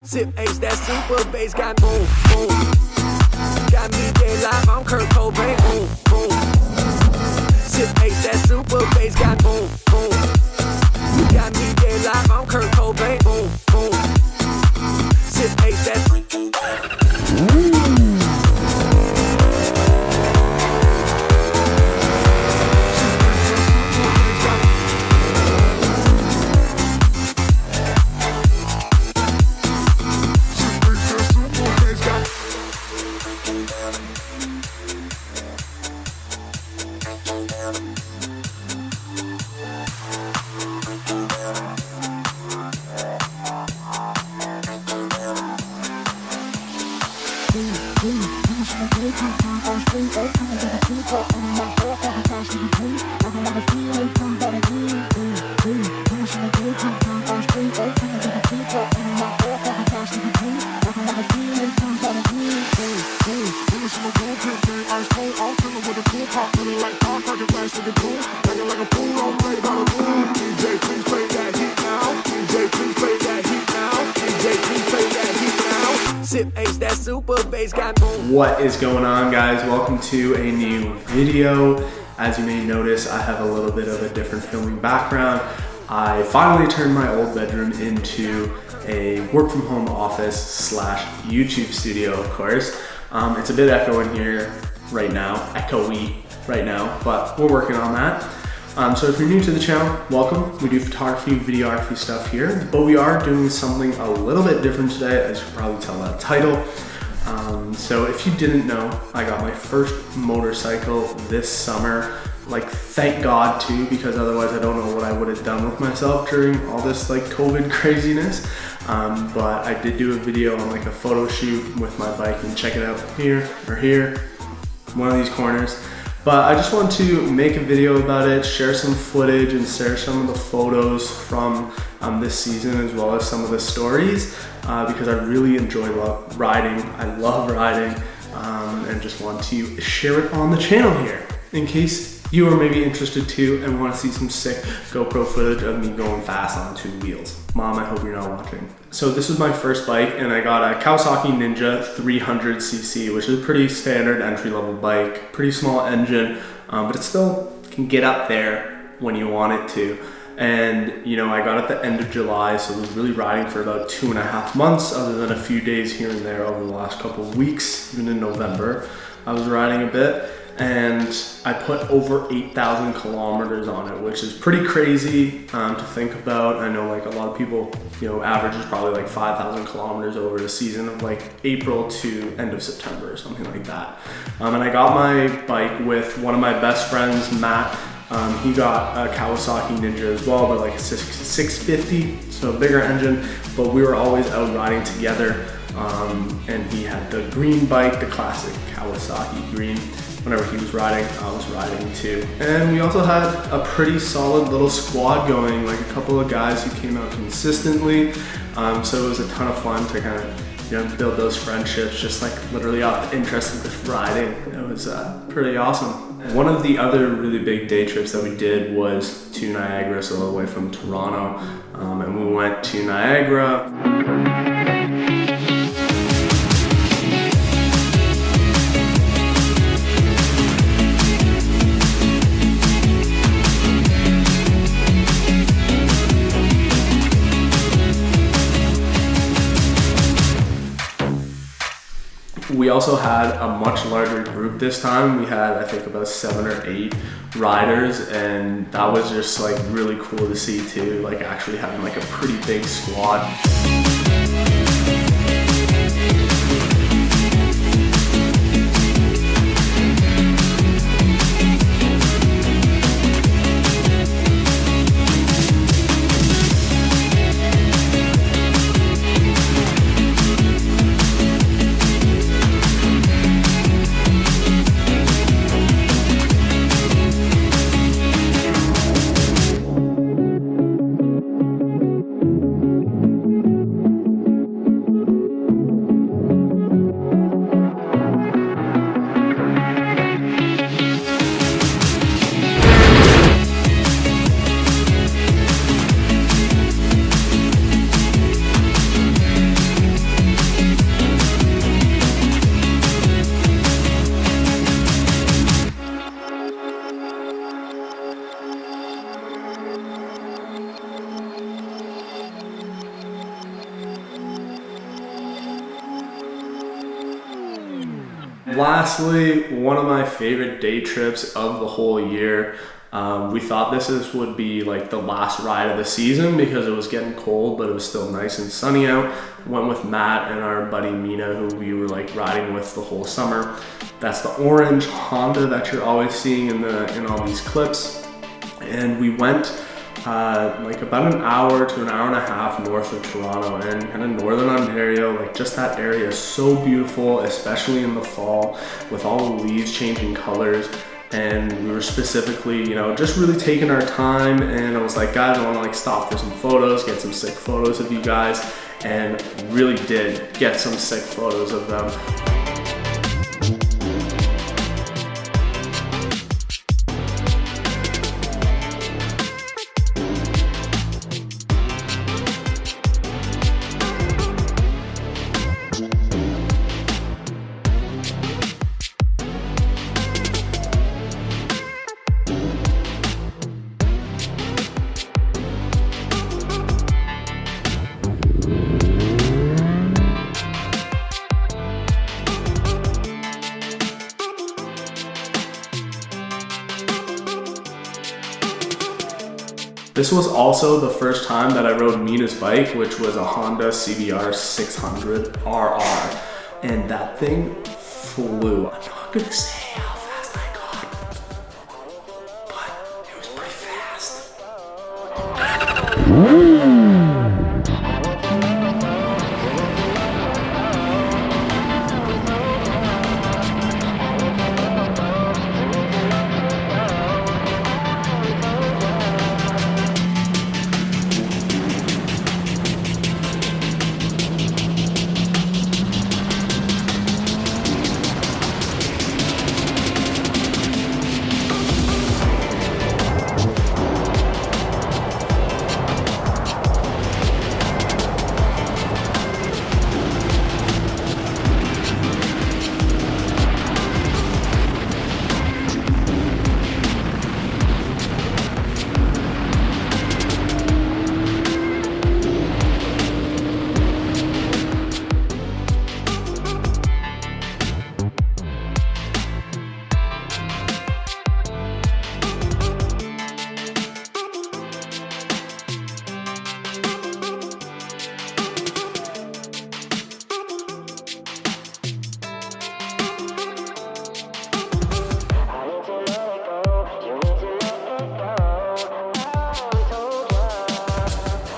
Sip H, that super bass got boom, boom. Got me dead live, I'm Kurt Cobain, boom, boom. Sip H, that super bass got boom, boom. Got me dead live, I'm Kurt Cobain, boom, boom. Sip H, that What is going on, guys? Welcome to a new video. As you may notice, I have a little bit of a different filming background. I finally turned my old bedroom into a work from home office slash YouTube studio, of course. It's a bit echoey here right now, echoey right now, but we're working on that. So if you're new to the channel, welcome. We do photography, videography stuff here, but we are doing something a little bit different today, as you can probably tell by the title. So if you didn't know, I got my first motorcycle this summer. Like, thank God too, because otherwise I don't know what I would have done with myself during all this like COVID craziness. But I did do a video on like a photo shoot with my bike, and check it out here or here, one of these corners. But I just want to make a video about it, share some footage and share some of the photos from this season, as well as some of the stories, because I really enjoy riding. I love riding, and just want to share it on the channel here in case you are maybe interested too and want to see some sick GoPro footage of me going fast on 2 wheels. Mom, I hope you're not watching. So this was my first bike, and I got a Kawasaki Ninja 300cc, which is a pretty standard entry-level bike, pretty small engine, but it still can get up there when you want it to. And you know, I got it at the end of July, so I was really riding for about 2.5 months, other than a few days here and there over the last couple of weeks. Even in November, I was riding a bit, and I put over 8,000 kilometers on it, which is pretty crazy to think about. I know like a lot of people, you know, average is probably like 5,000 kilometers over a season of like April to end of September or something like that. And I got my bike with one of my best friends, Matt. He got a Kawasaki Ninja as well, but like a 650, so a bigger engine, but we were always out riding together. And he had the green bike, the classic Kawasaki green. Whenever he was riding, I was riding too. And we also had a pretty solid little squad going, like a couple of guys who came out consistently. So it was a ton of fun to kind of, you know, build those friendships, just like literally off the interest of just riding. It was pretty awesome. One of the other really big day trips that we did was to Niagara, so all the way from Toronto. And we went to Niagara. We also had a much larger group this time. We had, I think, about 7 or 8 riders, and that was just like really cool to see too, like actually having like a pretty big squad. Lastly, one of my favorite day trips of the whole year. We thought this would be like the last ride of the season because it was getting cold, but it was still nice and sunny out. Went with Matt and our buddy Mina, who we were like riding with the whole summer. That's the orange Honda that you're always seeing in all these clips. And we went like about an hour to an hour and a half north of Toronto, and kind of northern Ontario. Like just that area is so beautiful, especially in the fall with all the leaves changing colors. And we were specifically, you know, just really taking our time, and I was like, guys, I want to like stop for some photos, get some sick photos of you guys, and really did get some sick photos of them. This was also the first time that I rode Mina's bike, which was a Honda CBR 600 RR. And that thing flew. I'm not gonna say how fast I got, but it was pretty fast.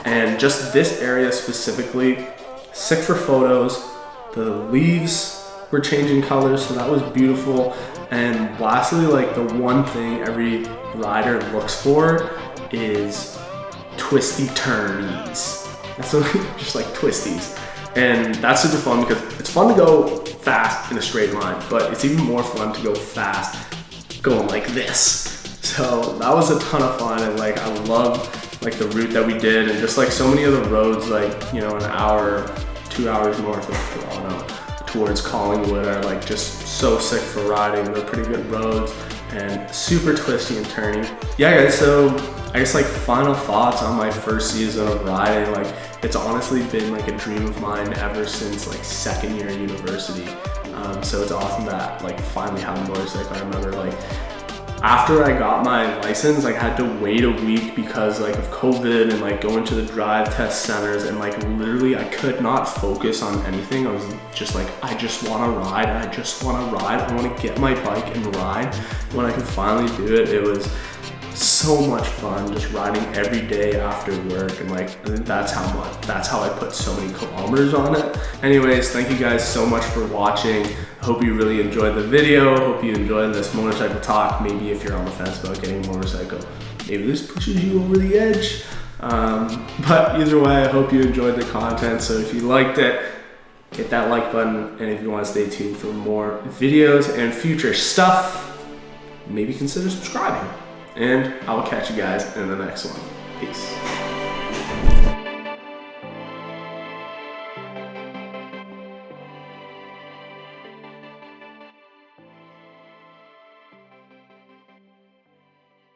And just this area specifically, sick for photos. The leaves were changing colors, so that was beautiful. And lastly, like the one thing every rider looks for is twisty turnies. That's just like twisties. And that's super fun because it's fun to go fast in a straight line, but it's even more fun to go fast going like this. So that was a ton of fun, and like I love like the route that we did, and just like so many of the roads, like, you know, an hour, 2 hours north of Toronto towards Collingwood are like just so sick for riding. They're pretty good roads and super twisty and turny. Yeah guys, so I guess like final thoughts on my first season of riding. Like it's honestly been like a dream of mine ever since like second year university. So it's awesome that like finally have a motorcycle. I remember like after I got my license, like I had to wait a week because like of COVID and like going to the drive test centers, and like literally I could not focus on anything. I was just like, I just want to ride. I just want to ride. I want to get my bike and ride. When I could finally do it, it was so much fun just riding every day after work, and like that's how I put so many kilometers on it. Anyways, thank you guys so much for watching. Hope you really enjoyed the video. Hope you enjoyed this motorcycle talk. Maybe if you're on the fence about getting a motorcycle, maybe this pushes you over the edge. But either way, I hope you enjoyed the content. So if you liked it, hit that like button, and if you want to stay tuned for more videos and future stuff, maybe consider subscribing. And I will catch you guys in the next one. Peace.